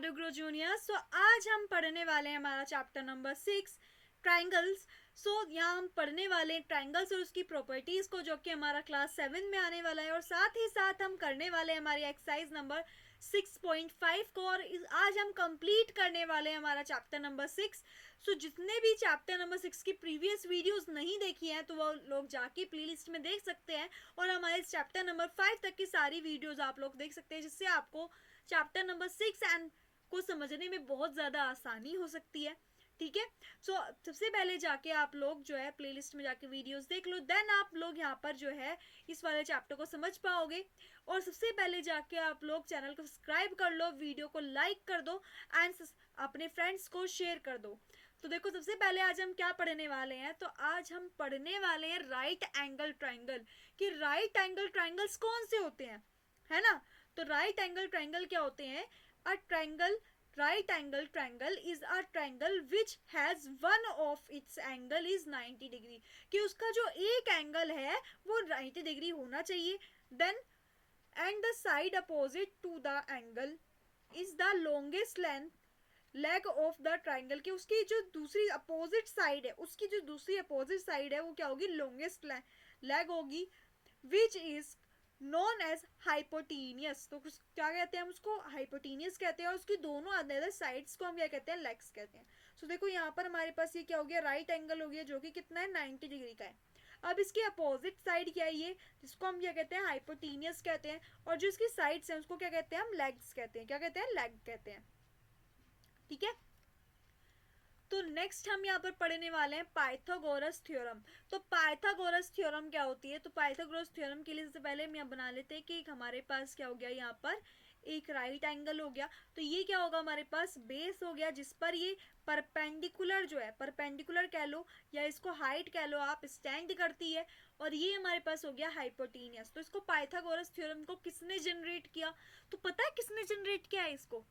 Pythagoras juniors. तो आज हम पढ़ने वाले हैं हमारा चैप्टर नंबर 6 ट्राइंगल्स। यहाँ हम पढ़ने वाले हैं ट्राइंगल्स और उसकी प्रॉपर्टीज को, जो कि हमारा क्लास 7 में आने वाला है। और साथ ही साथ हम करने वाले हैं हमारी एक्सरसाइज नंबर 6.5 को। और आज हम कंप्लीट करने वाले हैं हमारा चैप्टर नंबर 6। जितने भी चैप्टर नंबर 6 की प्रीवियस वीडियोस नहीं देखी हैं तो वो लोग जाके प्लेलिस्ट में देख सकते हैं, और हमारे चैप्टर नंबर 5 तक की सारी वीडियोस आप लोग देख सकते हैं, जिससे आपको चैप्टर नंबर 6 एंड को समझने में बहुत ज़्यादा आसानी हो सकती है। ठीक है, सबसे पहले जाके आप लोग जो है प्लेलिस्ट में जाके वीडियोस देख लो, देन आप लोग यहाँ पर जो है इस वाले चैप्टर को समझ पाओगे। और सबसे पहले जाके आप लोग चैनल को सब्सक्राइब कर लो, वीडियो को लाइक कर दो एंड अपने फ्रेंड्स को शेयर कर दो। तो देखो, सबसे पहले आज हम क्या पढ़ने वाले हैं, तो आज हम पढ़ने वाले हैं राइट एंगल ट्राइंगल। कि राइट एंगल ट्राइंगल्स कौन से होते हैं, है ना। तो राइट एंगल ट्राइंगल क्या होते हैं? A triangle, right angle triangle is a triangle which has one of its angle is 90 degree। कि उसका जो एक एंगल है वो 90 डिग्री होना चाहिए। then and the side opposite to the angle is the longest length leg of the triangle। कि उसकी जो दूसरी अपोजिट साइड है, उसकी जो दूसरी अपोजिट साइड है वो क्या होगी? लॉन्गेस्ट लेग होगी, which is known as hypotenuse. तो क्या कहते हैं हम उसको? हाइपोटीनियस कहते हैं। और उसकी दोनों अदर साइड्स को हम क्या कहते हैं? लेग्स कहते हैं। सो देखो, यहाँ पर हमारे पास ये क्या हो गया? राइट एंगल हो गया, जो कि कितना है? 90 डिग्री का है। अब इसकी अपोजिट साइड क्या है? ये, जिसको हम क्या कहते हैं? हाइपोटीनियस कहते हैं। और जो इसकी साइड्स हैं उसको क्या कहते हैं? हम लेग्स कहते हैं। क्या कहते हैं? लेग कहते हैं। ठीक है, तो नेक्स्ट हम यहाँ पर पढ़ने वाले हैं पाइथागोरस थ्योरम। तो पाइथागोरस थ्योरम क्या होती है? तो पाइथागोरस थ्योरम के लिए सबसे पहले हम यहाँ बना लेते हैं कि हमारे पास क्या हो गया? यहाँ पर एक राइट एंगल हो गया। तो ये क्या होगा? हमारे पास बेस हो गया, जिस पर ये परपेंडिकुलर जो है, परपेंडिकुलर कह लो या इसको हाइट कह लो आप, स्टैंड करती है। और ये हमारे पास हो गया हाइपोटेनियस। तो इसको पाइथागोरस थ्योरम को किसने जनरेट किया? तो पता है किसने जनरेट किया है इसको?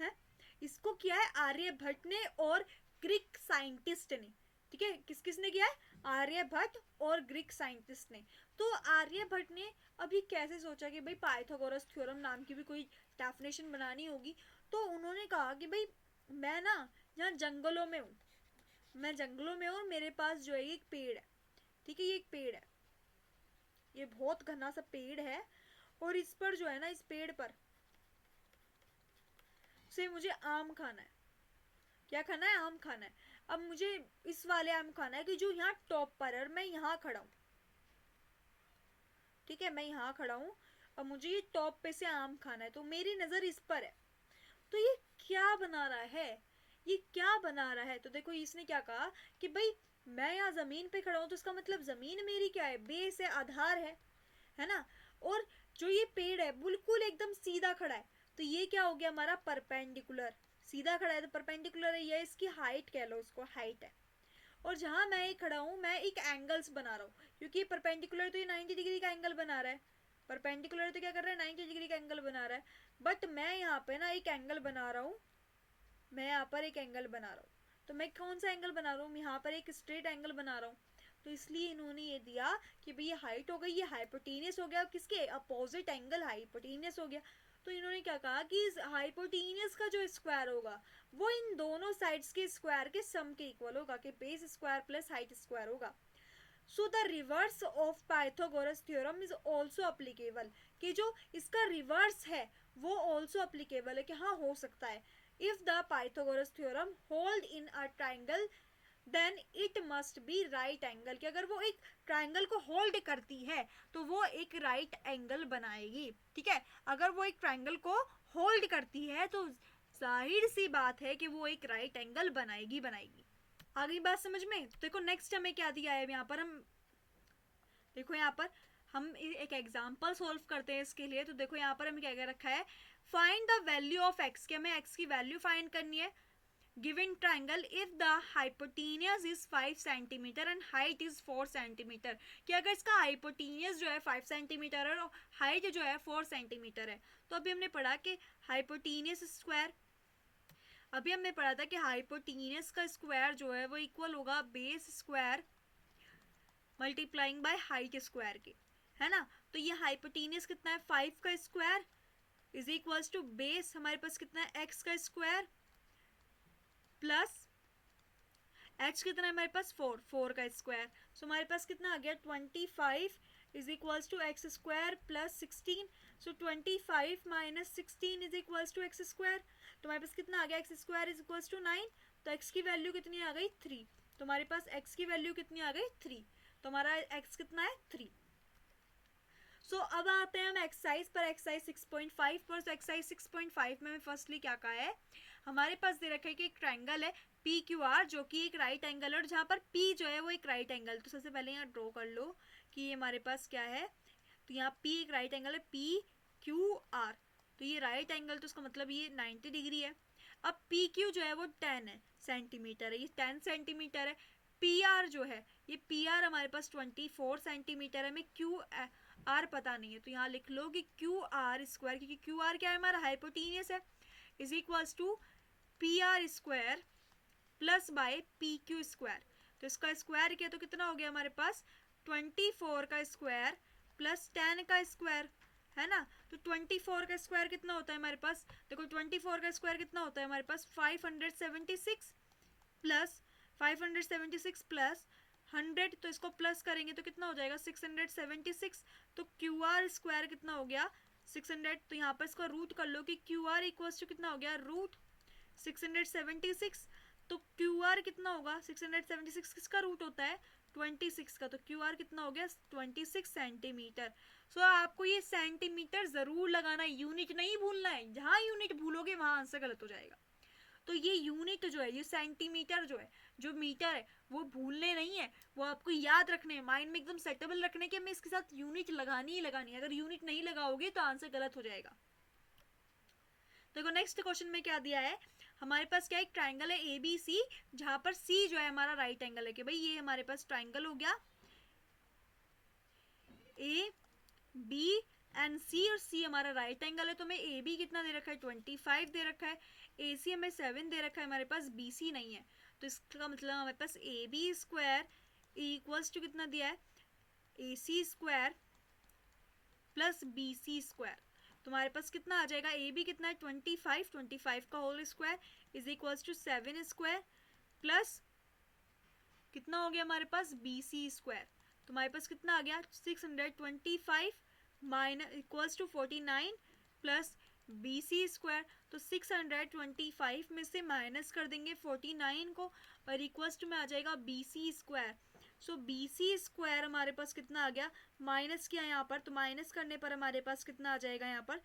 है, इसको किया है आर्यभट्ट ने और ग्रीक साइंटिस्ट ने। ठीक है, किसने किया है? आर्यभट्ट और ग्रीक साइंटिस्ट ने। तो आर्यभट्ट ने अभी कैसे सोचा कि भाई पाइथागोरस थ्योरम नाम की भी कोई डेफिनेशन बनानी होगी। तो उन्होंने कहा कि भाई मैं ना यहाँ जंगलों में हूँ, मैं जंगलों में हूँ और मेरे पास जो है एक पेड़ है। ठीक है, ये एक पेड़ है, ये बहुत घना सा पेड़ है। और इस पर जो है ना, इस पेड़ पर से मुझे आम खाना है। क्या खाना है? आम खाना है। अब मुझे इस वाले आम खाना है कि जो यहाँ टॉप पर है, और मैं यहाँ खड़ा हूँ। ठीक है, मैं यहाँ खड़ा हूँ, अब मुझे ये टॉप पे से आम खाना है, तो मेरी नज़र इस पर है। तो ये क्या बना रहा है? ये क्या बना रहा है? तो देखो, इसने क्या कहा कि भाई मैं यहाँ ज़मीन पे खड़ा हूँ, तो इसका मतलब ज़मीन मेरी क्या है? बेस है, आधार है ना। और जो ये पेड़ है बिल्कुल एकदम सीधा खड़ा है, तो ये क्या हो गया? हमारा परपेंडिकुलर। सीधा खड़ा है तो परपेंडिकुलर है, ये इसकी हाइट कह लो, उसको हाइट है। और जहां मैं खड़ा हूं, मैं एक एंगल्स बना रहा हूँ, क्योंकि परपेंडिकुलर तो ये 90 डिग्री का एंगल बना रहा है। परपेंडिकुलर तो क्या कर रहा है? 90 डिग्री का एंगल बना रहा है। बट मैं यहाँ पे ना एक एंगल बना रहा हूँ, मैं यहाँ पर एक एंगल बना रहा हूँ। तो मैं कौन सा एंगल बना रहा हूँ? यहाँ पर एक स्ट्रेट एंगल बना रहा हूँ। तो इसलिए इन्होंने ये दिया कि भाई ये हाइट हो गई, ये हाइपोटेनियस हो गया, किसके अपोजिट एंगल हाइपोटेनियस हो गया। तो इन्होंने क्या कहा कि इस हाइपोटेनियस का जो स्क्वायर होगा वो इन दोनों साइड्स के स्क्वायर के सम के इक्वल होगा, कि base square plus height square होगा। So the reverse of Pythagoras theorem is also applicable. कि जो इसका रिवर्स है वो ऑल्सो अप्लीकेबल है, कि हाँ हो सकता है। If the Pythagoras theorem hold in a triangle then it must be right angle. कि अगर वो एक ट्राइंगल को होल्ड करती है तो वो एक राइट एंगल बनाएगी। ठीक है, अगर वो एक ट्राइंगल को होल्ड करती है तो जाहिर सी बात है कि वो एक राइट एंगल बनाएगी। आगे बात समझ में? देखो नेक्स्ट हमें क्या दिया है यहाँ पर, हम देखो यहाँ पर हम एक एग्जाम्पल सोल्व करते हैं इसके लिए। तो देखो यहाँ पर हमें क्या क्या रखा है? Find the value of x. कि हमें एक्स की वैल्यू फाइंड करनी है given triangle if the hypotenuse is 5 centimetre and height is 4 centimetre. कि अगर इसका हाइपोटेनियस जो है 5 सेंटीमीटर है और हाइट जो है 4 सेंटीमीटर है। तो अभी हमने पढ़ा कि हाइपोटेनियस स्क्वायर, अभी हमने पढ़ा था कि हाइपोटेनियस का स्क्वायर जो है वो इक्वल होगा base square multiplying by height square के, है ना। तो ये हाइपोटेनियस कितना है? 5 का square is equals to base हमारे पास कितना है एक्स का स्क्वायर प्लस एच कितना है हमारे पास 4 का स्क्वायर। सो हमारे पास कितना आ गया 25 is equals to x square plus 16। So 25 minus 16 is equals to x square. तो हमारे पास कितना आ गया x square is equals to 9। तो एक्स की वैल्यू कितनी आ गई 3। तो हमारे पास एक्स की वैल्यू कितनी आ गई 3। तो हमारा एक्स कितना है 3। सो अब आते हैं हम एक्सरसाइज पर, एक्सरसाइज 6.5 पर। तो एक्सरसाइज 6.5 में फर्स्टली क्या कहा है, हमारे पास दे रखा है कि एक ट्राइंगल है पी क्यू आर जो कि एक राइट एंगल है, और जहाँ पर पी जो है वो एक राइट एंगल। तो सबसे पहले यहाँ ड्रॉ कर लो कि ये हमारे पास क्या है। तो यहाँ पी एक राइट एंगल है पी क्यू आर। तो ये राइट एंगल तो उसका मतलब ये 90 डिग्री है। अब पी क्यू जो है वो 10 है सेंटीमीटर है, ये 10 सेंटीमीटर है। पी आर जो है ये पी आर हमारे पास 24 सेंटीमीटर है। हमें क्यू आर पता नहीं है, तो यहाँ लिख लो कि क्यू आर स्क्वायर, क्योंकि क्यू आर क्या है हमारा हाइपोटेनियस है, is equals to P R square plus by P Q square. तो इसका स्क्वायर किया तो कितना हो गया हमारे पास 24 का स्क्वायर प्लस 10 का स्क्वायर, है ना। तो 24 का स्क्वायर कितना होता है हमारे पास, देखो 24 का स्क्वायर कितना होता है हमारे पास 576 प्लस 576 प्लस 100। तो इसको प्लस करेंगे तो कितना हो जाएगा 676। तो क्यू आर स्क्वायर कितना हो गया 600। तो यहाँ पर इसका रूट कर लो कि क्यू आर इक्वल्स टू कितना हो गया रूट 676। तो क्यू आर कितना होगा 676 किसका रूट होता है 26 का। तो क्यू आर कितना हो गया 26 सेंटीमीटर। सो आपको ये सेंटीमीटर जरूर लगाना है, यूनिट नहीं भूलना है। जहाँ यूनिट भूलोगे वहाँ आंसर गलत हो जाएगा। तो ये यूनिट जो है, ये सेंटीमीटर जो है, जो मीटर है, वो भूलने नहीं है, वो आपको याद रखने हैं, माइंड में एकदम सेटेबल रखने के हमें इसके साथ यूनिट लगानी ही लगानी है। अगर यूनिट नहीं लगाओगे तो आंसर गलत हो जाएगा। देखो नेक्स्ट क्वेश्चन में क्या दिया है, हमारे पास क्या एक ट्राइंगल है ए बी सी, जहां पर सी जो है हमारा राइट एंगल है। कि भाई ये हमारे पास ट्राइंगल हो गया ए बी एंड सी, और सी हमारा राइट एंगल है। तो हमें ए बी कितना दे रखा है 25 दे रखा है, ए सी हमें 7 दे रखा है, हमारे पास बी सी नहीं है। तो इसका मतलब हमारे पास A B square equals to कितना दिया है A C square plus B C square. तो हमारे पास कितना आ जाएगा ए बी कितना है 25 का whole square is equals to 7 square plus कितना हो गया हमारे पास बी सी स्क्वायर। तो हमारे पास कितना आ गया 625 minus equals to 49 plus B C square. तो 625 में से माइनस कर देंगे 49 को, और इक्वल्स टू में आ जाएगा B C square. So B C square हमारे पास कितना आ गया, माइनस किया यहाँ पर, तो माइनस करने पर हमारे पास कितना आ जाएगा यहाँ पर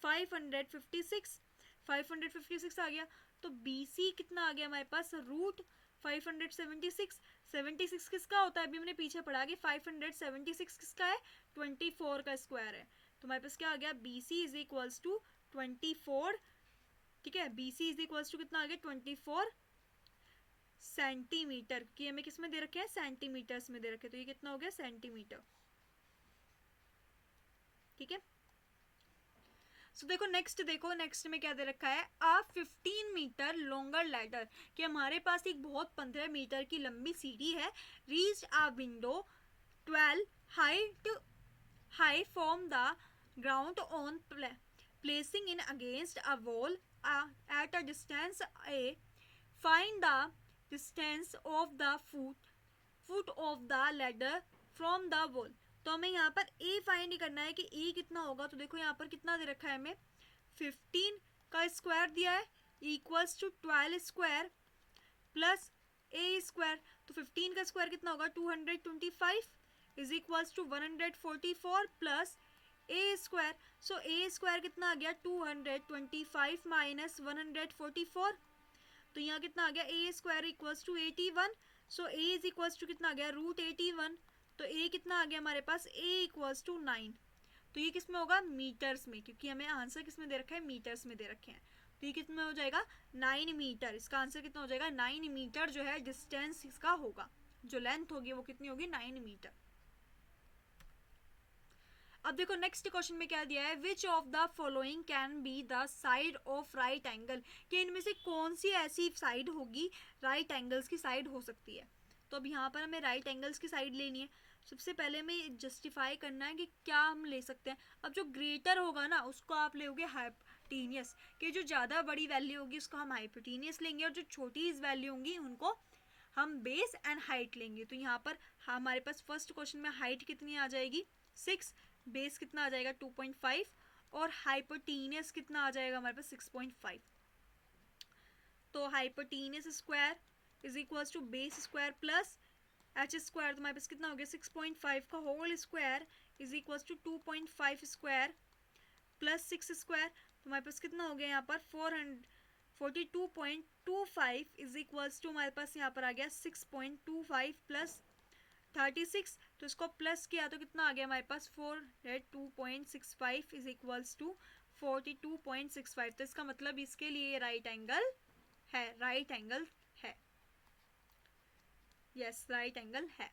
556 आ गया। तो बी सी कितना आ गया हमारे पास रूट 576 किसका होता है, अभी हमने पीछे पढ़ा कि 576 किसका है 24 का स्क्वायर है। तो हमारे पास क्या आ गया B C is equals to 24, ठीक है, B C is equals to कितना आ गया 24 सेंटीमीटर, कि हमें किस में दे रखे हैं सेंटीमीटर्स में दे रखे। तो ये कितना हो गया सेंटीमीटर, ठीक है। सो देखो नेक्स्ट में क्या दे रखा है अ 15 मीटर लॉन्गर लैडर, कि हमारे पास एक बहुत 15 मीटर की लंबी सीढ़ी है। Reach a window 12 high from the ground on placing in against a wall at a distance A, find the distance of the foot of the ladder from the wall. तो हमें यहाँ पर ए फाइंड करना है कि ए कितना होगा। तो देखो यहाँ पर कितना दे रखा है हमें 15 का स्क्वायर दिया है equals to 12 square plus A square. तो 15 का स्क्वायर कितना होगा 225 is equals to 144 plus A square. So A square कितना आ गया 225 माइनस 144। तो यहाँ कितना आ गया A square equals to 81। So A is equals to कितना आ गया रूट 81। तो ए कितना आ गया हमारे पास ए इक्वल्स टू 9। तो ये किस में होगा मीटर्स में, क्योंकि हमें आंसर किस में दे रखा है मीटर्स में दे रखे हैं। तो ये कितना हो जाएगा 9 मीटर। इसका आंसर कितना हो जाएगा 9 मीटर जो है डिस्टेंस इसका होगा, जो लेंथ होगी वो कितनी होगी 9 मीटर। अब देखो नेक्स्ट क्वेश्चन में क्या दिया है, which of the following can be the side of right angle, कि इनमें से कौन सी ऐसी साइड होगी राइट एंगल्स की साइड हो सकती है। तो अब यहाँ पर हमें राइट एंगल्स की साइड लेनी है। सबसे पहले हमें जस्टिफाई करना है कि क्या हम ले सकते हैं। अब जो ग्रेटर होगा ना उसको आप लोगे हाइपोटेनियस, कि जो ज़्यादा बड़ी वैल्यू होगी उसको हम हाइपोटेनियस लेंगे, और जो छोटी वैल्यू होंगी उनको हम बेस एंड हाइट लेंगे। तो यहाँ पर हमारे पास फर्स्ट क्वेश्चन में हाइट कितनी आ जाएगी 6, बेस कितना आ जाएगा 2.5, और हाइपोटेनियस कितना आ जाएगा हमारे पास 6.5। तो hypotenuse square is equals to base square plus H square, तो हमारे पास कितना हो गया 6.5 का whole square is equals to 2.5 square प्लस 6 स्क्वायर, तो हमारे पास कितना हो गया यहाँ पर 442.25 इज इक्वल्स टू हमारे पास यहाँ पर आ गया 6.25 प्लस 36, तो इसको प्लस किया तो कितना आ गया हमारे पास 402.65 इज इक्वल्स टू 42.65। तो इसका मतलब इसके लिए राइट एंगल है, राइट एंगल है, यस राइट एंगल है।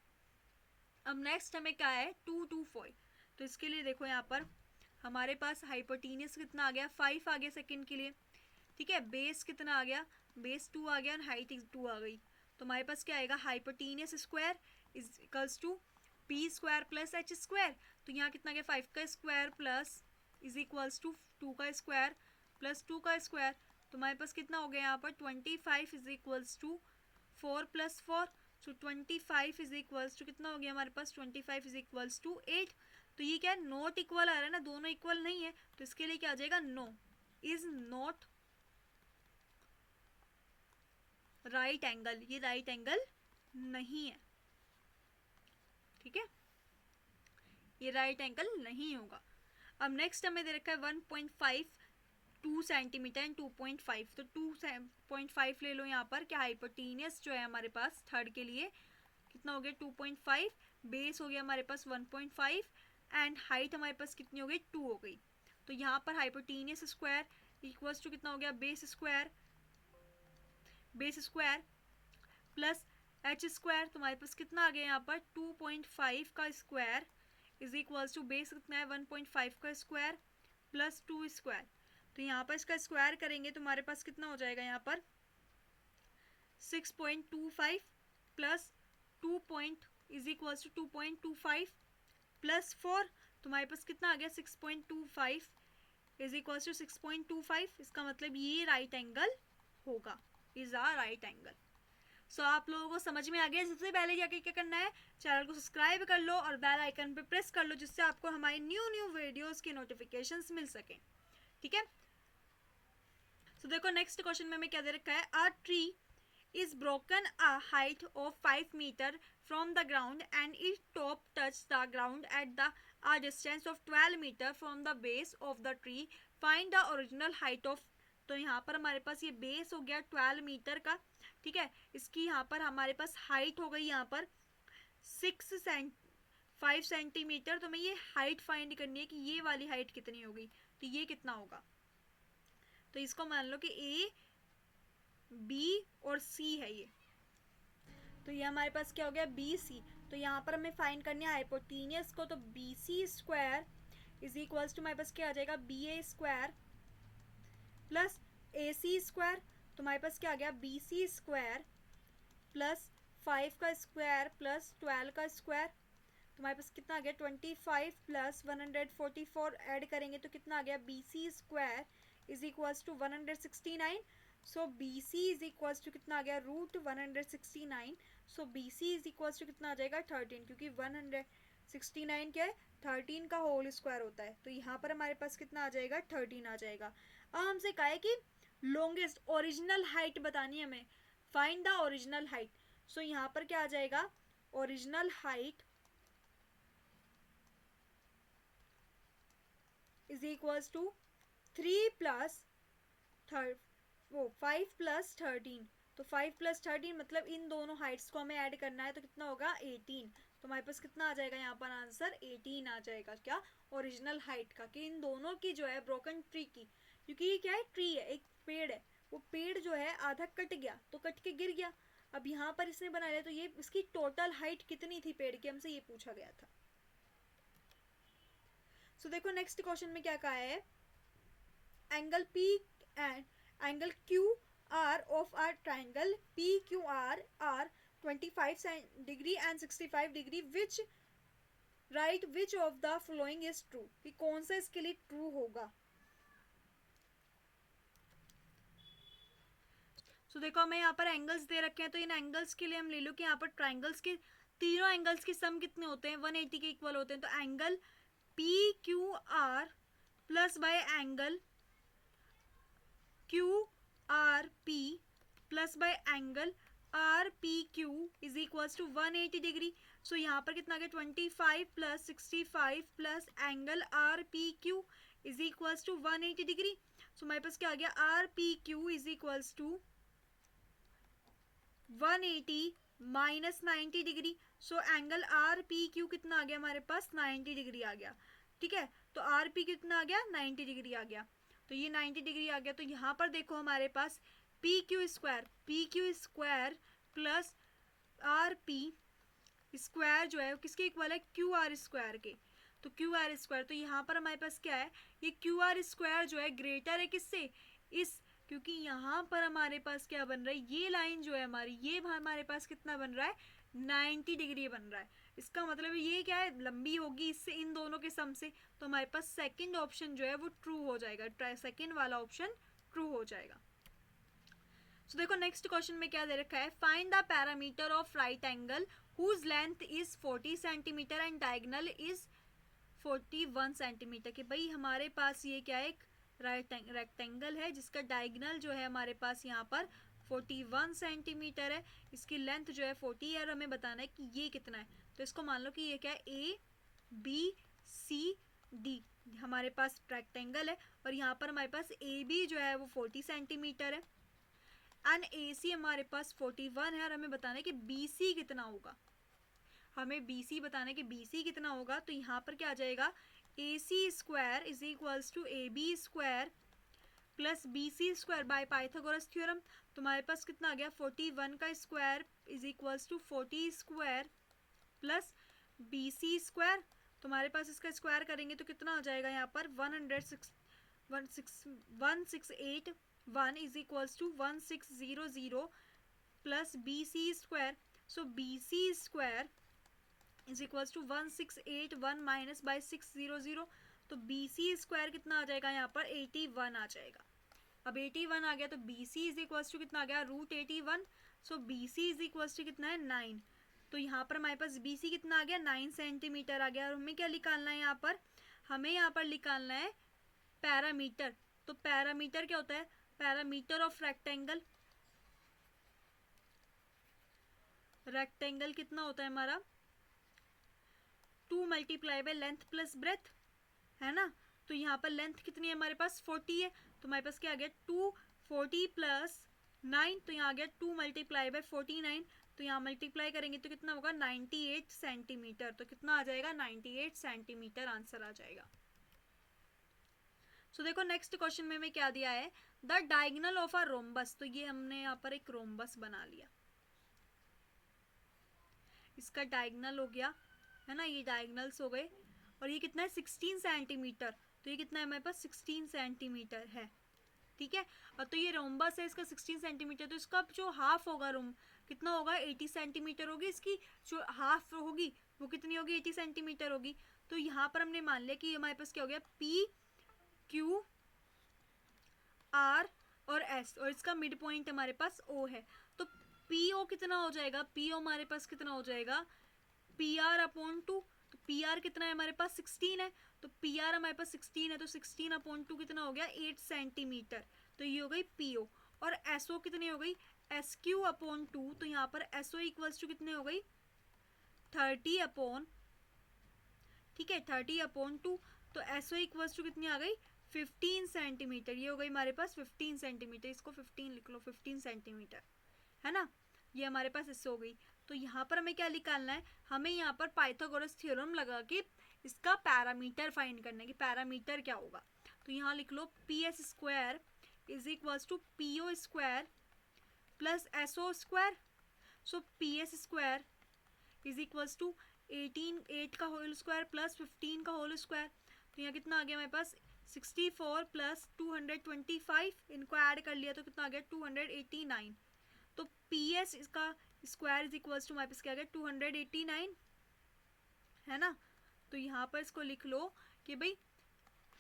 अब नेक्स्ट हमें क्या है 224, तो इसके लिए देखो यहाँ पर हमारे पास हाइपोटेनियस कितना आ गया 5 आ गया सेकंड के लिए, ठीक है। बेस कितना आ गया, बेस 2 आ गया और हाइट 2 आ गई, तो हमारे पास क्या आएगा hypotenuse square is equals to P square plus H square, तो यहाँ कितना गया 5 का square plus is equals to 2 का स्क्वायर प्लस 2 का स्क्वायर, तो हमारे पास कितना हो गया यहाँ पर 25 is equals to 4 plus 4, so 25 is equals to कितना हो गया हमारे पास 25 इज इक्वल्स टू 8। तो ये क्या है नॉट इक्वल आ रहा है ना, दोनों इक्वल नहीं है, तो इसके लिए क्या आ जाएगा no, is not right angle, ये राइट एंगल नहीं है, ठीक है, ये राइट एंगल नहीं होगा। अब नेक्स्ट हमें दे रखा है 1.5 2 सेंटीमीटर एंड 2.5, तो 2.5 ले लो यहाँ पर, क्या हाइपोटेनियस जो है हमारे पास थर्ड के लिए कितना हो गया 2.5, बेस हो गया हमारे पास 1.5 एंड हाइट हमारे पास कितनी हो गई 2 हो गई। तो यहाँ पर हाइपोटेनियस स्क्वायर इक्वल्स टू कितना हो गया base square plus H square, तो हमारे पास कितना आ गया यहाँ पर 2.5 का square is equals to base कितना है 1.5 का स्क्वायर प्लस 2 स्क्वायर, तो यहाँ पर इसका स्क्वायर करेंगे तो हमारे पास कितना हो जाएगा यहाँ पर 6.25 plus 2 is equals to 2.25 plus 4, तो हमारे पास कितना आ गया 6.25 इज इक्वल्स टू 6.25, इसका मतलब ये राइट एंगल होगा, इज आ राइट एंगल। सो आप लोगों को समझ में आ गया। सबसे पहले जाके क्या करना है, चैनल को सब्सक्राइब कर लो और बेल आइकन पे प्रेस कर लो, जिससे आपको हमारी न्यू वीडियोस की नोटिफिकेशंस मिल सके, ठीक है। सो देखो नेक्स्ट क्वेश्चन में हमें क्या दे रखा है, a tree is broken a height of 5 meter from the ground and its top touch the ground at a distance of 12 meter from the base of the tree, find the original height of, तो यहाँ पर हमारे पास ये base हो गया 12 metre का, ठीक है। इसकी यहाँ पर हमारे पास हाइट हो गई यहाँ पर 5 सेंटीमीटर, तो हमें ये हाइट फाइंड करनी है कि ये वाली हाइट कितनी होगी, तो ये कितना होगा, तो इसको मान लो कि ए बी और सी है ये, तो ये हमारे पास क्या हो गया बी सी, तो यहाँ पर हमें फाइंड करनी है हाइपोटेनियस को, तो B C square is equals to हमारे पास क्या आ जाएगा B A square plus A C square, तो हमारे पास क्या आ गया बी सी स्क्वायर प्लस 5 का स्क्वायर प्लस 12 का स्क्वायर, तो हमारे पास कितना आ गया 25 प्लस 144 ऐड करेंगे तो कितना आ गया B C square is equals to 169, so B C is equals to कितना आ गया root 169, so B C is equals to कितना आ जाएगा 13, क्योंकि 169 क्या है 13 का होल स्क्वायर होता है, तो यहाँ पर हमारे पास कितना आ जाएगा 13 आ जाएगा। अब हमसे कहा है कि लॉन्गेस्ट ओरिजिनल हाइट बतानी है हमें, find the original height, so यहाँ पर क्या आ जाएगा original height is equals to 3 plus 5 plus 13, तो 5 प्लस 13 मतलब इन दोनों हाइट्स को हमें ऐड करना है, तो कितना होगा 18, तो हमारे पास कितना आ जाएगा यहाँ पर आंसर 18 आ जाएगा, क्या ओरिजिनल हाइट का, कि इन दोनों की जो है ब्रोकन ट्री की, क्योंकि ये क्या है ट्री है एक पेड़ है, वो पेड़ जो है आधा कट गया तो कट के गिर गया, अब यहाँ पर इसने बनाया, तो ये इसकी टोटल हाइट कितनी थी पेड़ की, हमसे ये पूछा गया था। सो देखो नेक्स्ट क्वेश्चन में क्या कहा है, angle P and angle QR of a triangle PQR are 25 degree and 65 degree, which right which of the following is true, कि कौन सा इसके लिए ट्रू होगा। सो देखो हमें यहाँ पर एंगल्स दे रखे हैं, तो इन एंगल्स के लिए हम ले लो कि यहाँ पर ट्राइंगल्स के तीनों एंगल्स की सम कितने होते हैं, 180 के इक्वल होते हैं। तो angle P Q R plus by angle Q R P plus by angle R P Q is equals to 180 degree. So यहाँ पर कितना आ गया 25 plus 65 plus angle R P Q is equals to 180 degree. So हमारे पास क्या आ गया, R P Q is equals to 180 minus 90 degree. So angle R P Q कितना आ गया हमारे पास, 90 डिग्री आ गया। ठीक है, तो आर पी कितना आ गया, 90 डिग्री आ गया। तो ये 90 डिग्री आ गया। तो यहाँ पर देखो हमारे पास P Q square plus R P square जो है वो किसके इक्वल है, क्यू आर स्क्वायर के। तो क्यू आर स्क्वायर, तो यहाँ पर हमारे पास क्या है, ये क्यू आर स्क्वायर जो है ग्रेटर है किससे, इस, क्योंकि यहाँ पर हमारे पास क्या बन रहा है, ये लाइन जो है हमारी, ये हमारे पास कितना बन रहा है, 90 डिग्री बन रहा है। इसका मतलब ये क्या है, लंबी होगी इससे, इन दोनों के सम से। तो हमारे पास सेकंड ऑप्शन जो है वो ट्रू हो जाएगा, सेकंड वाला ऑप्शन ट्रू हो जाएगा। सो देखो नेक्स्ट क्वेश्चन में क्या दे रखा है, find the perimeter of right angle whose length is 40 centimetre and diagonal is 41 centimetre. कि भाई हमारे पास ये क्या है, एक रेक्टेंगल है जिसका डायगोनल जो है हमारे पास यहाँ पर 41 सेंटीमीटर है, इसकी लेंथ जो है 40 है, और हमें बताना है कि ये कितना है। तो इसको मान लो कि ये क्या है, ए बी सी डी हमारे पास रेक्टेंगल है, और यहाँ पर हमारे पास ए बी जो है वो 40 सेंटीमीटर है एंड ए सी हमारे पास 41 है, और हमें बताना है कि बी सी कितना होगा। हमें बी सी बताना है कि बी सी कितना होगा। तो यहाँ पर क्या आ जाएगा, A C square is equals to A B square plus B C square by Pythagoras theorem. तो हमारे पास कितना आ गया, 41 का square is equals to 40 square plus B C square. तो हमारे पास इसका स्क्वायर करेंगे तो कितना हो जाएगा, यहाँ पर 1681 is equals to 1600 plus B C square. So B C square is equals to 1681 minus by 600। तो बी सी स्क्वायर कितना आ जाएगा, यहाँ पर 81 आ जाएगा। अब 81 आ गया तो B C is equals to कितना आ गया, root 81। So B C is equals to कितना है, 9। तो यहाँ पर हमारे पास बी सी कितना आ गया, 9 सेंटीमीटर आ गया। और हमें क्या निकालना है यहाँ पर, हमें यहाँ पर निकालना है पैरामीटर। तो पैरामीटर क्या होता है, पैरामीटर ऑफ रेक्टेंगल। रेक्टेंगल कितना होता है हमारा, 2 multiply by length plus breadth, है ना। तो यहाँ पर लेंथ कितनी है हमारे पास, 40 है। तो हमारे पास क्या आ गया, 240 प्लस 9, तो यहाँ आ गया 2 मल्टीप्लाई बाय 49। तो यहाँ मल्टीप्लाई करेंगे तो कितना होगा, 98 सेंटीमीटर। तो कितना आ जाएगा, 98 सेंटीमीटर आंसर आ जाएगा। सो देखो नेक्स्ट क्वेश्चन में हमें क्या दिया है, the diagonal of a rhombus. तो ये हमने यहाँ पर एक रोम्बस बना लिया, इसका डायगोनल हो गया, है ना, ये डायगोनल्स हो गए। और ये कितना है, 16 सेंटीमीटर। तो ये कितना है हमारे पास, 16 सेंटीमीटर है। ठीक है, और तो ये रोम्बस है, इसका 16 सेंटीमीटर। तो इसका जो हाफ होगा रोम कितना होगा, 80 सेंटीमीटर होगी। इसकी जो हाफ होगी वो कितनी होगी, 80 सेंटीमीटर होगी। तो यहाँ पर हमने मान लिया कि हमारे पास क्या हो गया, पी क्यू आर और एस, और इसका मिड पॉइंट हमारे पास ओ है। तो पी ओ कितना हो जाएगा, पी ओ हमारे पास कितना हो जाएगा, पी आर अपॉन 2। तो पी आर कितना है हमारे पास, 16 है। तो पी आर हमारे पास 16 है, तो 16 अपॉन 2 कितना हो गया, 8 सेंटीमीटर। तो ये हो गई पी ओ। और एस ओ कितनी हो गई, एस क्यू अपॉन 2। तो यहाँ पर एस ओ इक्वल्स टू कितने हो गई, 30 अपॉन, ठीक है, 30 अपॉन 2। तो एस ओ इक्वल्स टू कितनी आ गई, 15 सेंटीमीटर। ये हो गई हमारे पास 15 सेंटीमीटर, इसको 15 लिख लो, 15 सेंटीमीटर, है ना। ये हमारे पास इससे हो गई। तो यहाँ पर हमें क्या निकालना है, हमें यहाँ पर पाइथागोरस थ्योरम लगा के इसका पैरामीटर फाइंड करना है कि पैरामीटर क्या होगा। तो यहाँ लिख लो P S square is equals to P O square plus S O square. So P S square is equals to 8 का होल स्क्वायर प्लस 15 का होल स्क्वायर। तो यहाँ कितना आ गया हमारे पास, 64 प्लस 225, इनको ऐड कर लिया तो कितना आ गया, 289। तो पी एस इसका स्क्वायर इज इक्वल्स टू हमारे पास क्या आ गया, 289, है ना। तो यहाँ पर इसको लिख लो कि भाई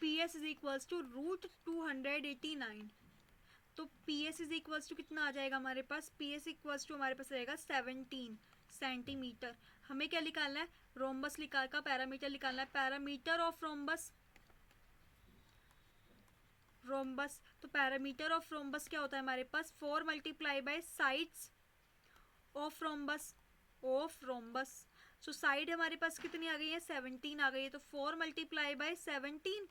P S is equals to √289। तो P S is equals to कितना आ जाएगा हमारे पास, पी एस इक्वल्स टू हमारे पास रहेगा 17 सेंटीमीटर। हमें क्या निकालना है, रोम्बस निकाल का पैरामीटर निकालना है, पैरामीटर ऑफ रोम्बस, रोम्बस। तो पैरामीटर ऑफ रोम्बस क्या होता है हमारे पास, 4 multiply by sides of rhombus, of rhombus. So side हमारे पास कितनी आ गई है, 17 आ गई है, तो 4 मल्टीप्लाई बाय 17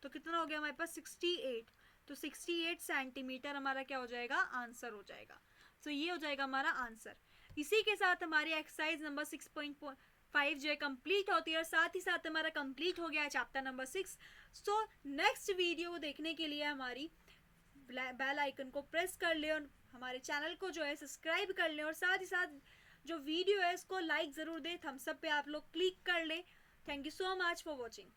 तो कितना हो गया हमारे पास 68। तो 68 सेंटीमीटर हमारा क्या हो जाएगा, आंसर हो जाएगा। सो ये हो जाएगा हमारा आंसर। इसी के साथ हमारी एक्सरसाइज नंबर 6.5 जो है कंप्लीट होती है और साथ ही साथ हमारा कंप्लीट हो गया है chapter number 6। So next video को देखने के लिए हमारी बेल आइकन को प्रेस कर ले और हमारे चैनल को जो है सब्सक्राइब कर ले और साथ ही साथ जो वीडियो है इसको लाइक ज़रूर दें, थम्स अप पे आप लोग क्लिक कर लें। Thank you so much for watching.